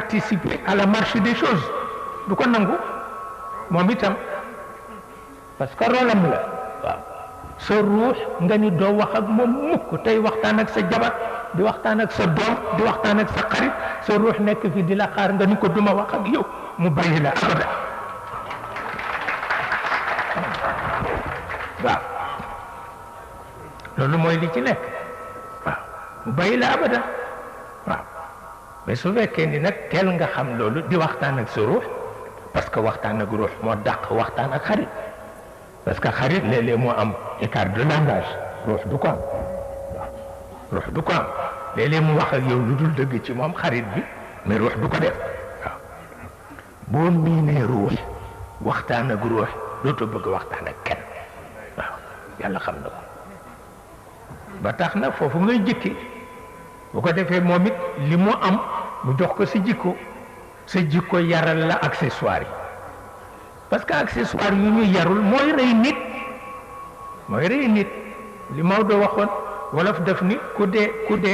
participer à la marche des choses du ko nangu moom itam parce que rôlam la waaw sa ruux nga ni doo wax ak moom mukk tey waxtaan ak sa jabar di waxtaan ak sa doom di waxtaan ak sa xarit sa ruux nekk fi di la xaar nga ni ko duma wax ak yow mu bàyyi la abada waaw loolu mooy li ci nekk waaw mu bàyyi la abada waaw mais su fekkee ni nag teel nga xam loolu di waxtaan ak sa ruux parce que waxtaan ak ruux moo dàq waxtaan ak xarit parce que xarit léeg-léeg moo am écart de langage ruux du ko am waaw ruux du ko am léeg-léeg mu wax ak yow lu dul dëgg ci moom xarit bi mais ruux du ko def waaw boo miinee ruux waxtaan ak ruux dootoo bëgg waxtaan ak kenn waaw yàlla xam na ko ba tax na foofu ngay jëkki bu ko defee moom it li mu am mu jox ko sa jikko yaral la accessoire yi parce que accessoire yu ñu yarul mooy rey nit li Maodo waxoon wolof def ni ku dee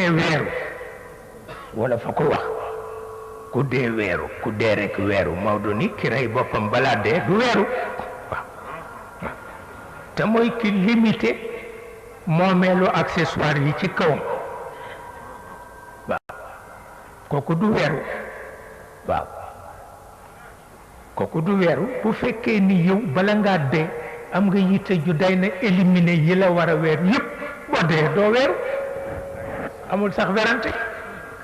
weeru wala fa ko wax ku dee weeru ku dee rek weeru Maodo ni ki rey boppam balaa dee du weeru waaw te mooy ki limité moomeelu accessoire yi ci kawam waaw kooku du weeru waaw kooku du weeru bu fekkee ni yow bala ngaa dee am nga yitte ju day na éliminer yi la war a weer yépp boo dee doo weeru amul sax werante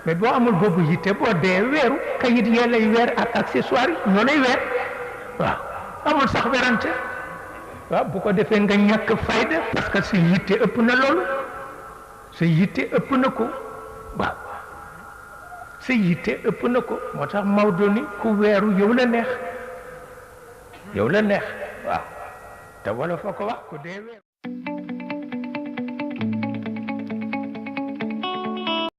mais boo amul boobu yitte boo dee weeru kayit yee lay weer ak accessoire yi ñoo lay weer waaw amul sax werante waaw bu ko defee nga ñàkk fayda parce que sa yitte ëpp na loolu sa yitte ëpp na ko waaw sa yitte ëpp na ko moo tax Maodo ni ku weeru yow la neex waaw te wala fa ko wax ku dee weeru